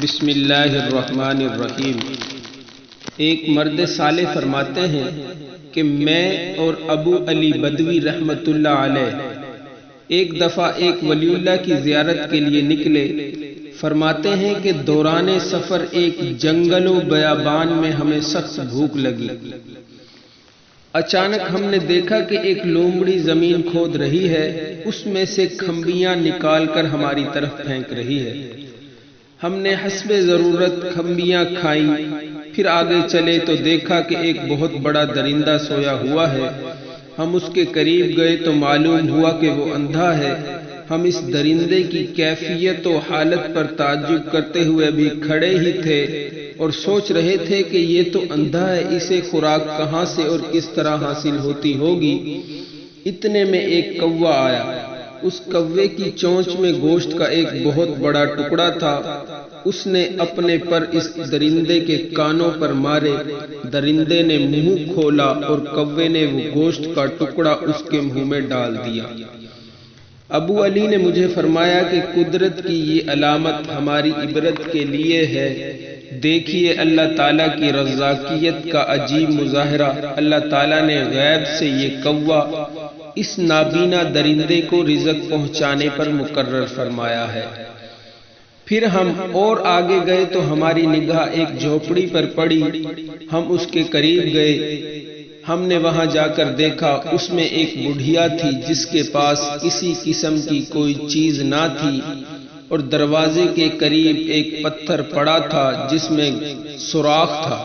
بسم اللہ الرحمن الرحیم۔ ایک مرد صالح فرماتے ہیں کہ میں اور ابو علی بدوی رحمت اللہ علیہ ایک دفعہ ایک ولی اللہ کی زیارت کے لیے نکلے۔ فرماتے ہیں کہ دوران سفر ایک جنگل و بیابان میں ہمیں سخت بھوک لگی۔ اچانک ہم نے دیکھا کہ ایک لومڑی زمین کھود رہی ہے، اس میں سے کھمبیاں نکال کر ہماری طرف پھینک رہی ہے۔ ہم نے حسب ضرورت کھمبیاں کھائیں، پھر آگے چلے تو دیکھا کہ ایک بہت بڑا درندہ سویا ہوا ہے۔ ہم اس کے قریب گئے تو معلوم ہوا کہ وہ اندھا ہے۔ ہم اس درندے کی کیفیت و حالت پر تعجب کرتے ہوئے بھی کھڑے ہی تھے اور سوچ رہے تھے کہ یہ تو اندھا ہے، اسے خوراک کہاں سے اور کس طرح حاصل ہوتی ہوگی۔ اتنے میں ایک کوا آیا۔ اس کوے کی چونچ میں گوشت کا ایک بہت بڑا ٹکڑا تھا۔ اس نے اپنے پر اس درندے کے کانوں پر مارے۔ درندے نے منہ کھولا اور کوے نے وہ گوشت کا ٹکڑا اس کے منہ میں ڈال دیا۔ ابو علی نے مجھے فرمایا کہ قدرت کی یہ علامت ہماری عبرت کے لیے ہے۔ دیکھیے اللہ تعالیٰ کی رزاقیت کا عجیب مظاہرہ۔ اللہ تعالیٰ نے غیب سے یہ کوا اس نابینا درندے کو رزق پہنچانے پر مقرر فرمایا ہے۔ پھر ہم اور آگے گئے تو ہماری نگاہ ایک جھوپڑی پر پڑی۔ ہم اس کے قریب گئے۔ ہم نے وہاں جا کر دیکھا اس میں ایک بڑھیا تھی جس کے پاس کسی قسم کی کوئی چیز نہ تھی، اور دروازے کے قریب ایک پتھر پڑا تھا جس میں سوراخ تھا۔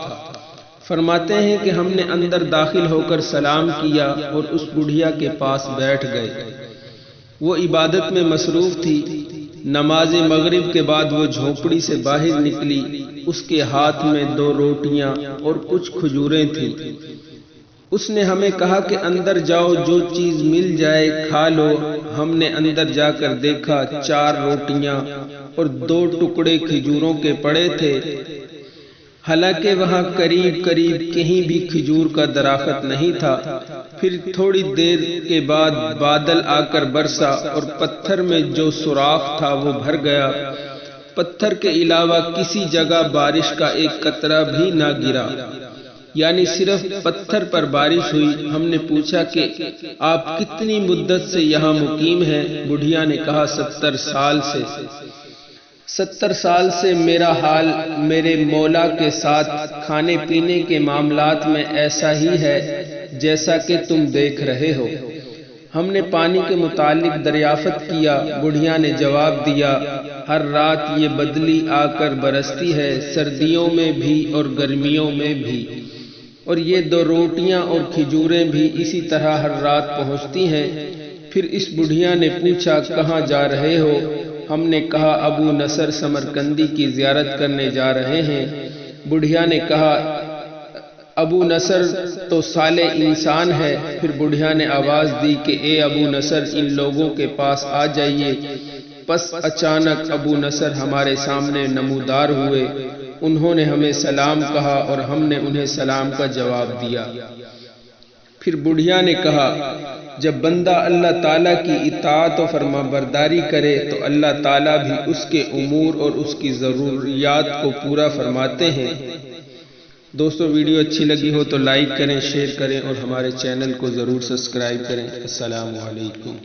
فرماتے ہیں کہ ہم نے اندر داخل ہو کر سلام کیا اور اس بڑھیا کے پاس بیٹھ گئے۔ وہ عبادت میں مصروف تھی۔ نماز مغرب کے بعد وہ جھونپڑی سے باہر نکلی۔ اس کے ہاتھ میں 2 روٹیاں اور کچھ کھجوریں تھیں۔ اس نے ہمیں کہا کہ اندر جاؤ، جو چیز مل جائے کھا لو۔ ہم نے اندر جا کر دیکھا 4 روٹیاں اور 2 ٹکڑے کھجوروں کے پڑے تھے۔ حالانکہ وہاں قریب کہیں بھی کھجور کا درخت نہیں تھا۔ پھر تھوڑی دیر کے بعد بادل آ کر برسا اور پتھر میں جو سوراخ تھا وہ بھر گیا۔ پتھر کے علاوہ کسی جگہ بارش کا ایک قطرہ بھی نہ گرا، یعنی صرف پتھر پر بارش ہوئی۔ ہم نے پوچھا کہ آپ کتنی مدت سے یہاں مقیم ہیں؟ بڑھیا نے کہا 70 سال سے۔ 70 سال سے میرا حال میرے مولا کے ساتھ کھانے پینے کے معاملات میں ایسا ہی ہے جیسا کہ تم دیکھ رہے ہو۔ ہم نے پانی کے متعلق دریافت کیا۔ بڑھیا نے جواب دیا، ہر رات یہ بدلی آ کر برستی ہے، سردیوں میں بھی اور گرمیوں میں بھی، اور یہ 2 روٹیاں اور کھجوریں بھی اسی طرح ہر رات پہنچتی ہیں۔ پھر اس بڑھیا نے پوچھا کہاں جا رہے ہو؟ ہم نے کہا ابو نصر سمرقندی کی زیارت کرنے جا رہے ہیں۔ بڑھیا نے کہا ابو نصر تو صالح انسان ہے۔ پھر بڑھیا نے آواز دی کہ اے ابو نصر، ان لوگوں کے پاس آ جائیے۔ پس اچانک ابو نصر ہمارے سامنے نمودار ہوئے۔ انہوں نے ہمیں سلام کہا اور ہم نے انہیں سلام کا جواب دیا۔ پھر بڑھیا نے کہا جب بندہ اللہ تعالیٰ کی اطاعت و فرما برداری کرے تو اللہ تعالیٰ بھی اس کے امور اور اس کی ضروریات کو پورا فرماتے ہیں۔ دوستو ویڈیو اچھی لگی ہو تو لائک کریں، شیئر کریں اور ہمارے چینل کو ضرور سبسکرائب کریں۔ السلام علیکم۔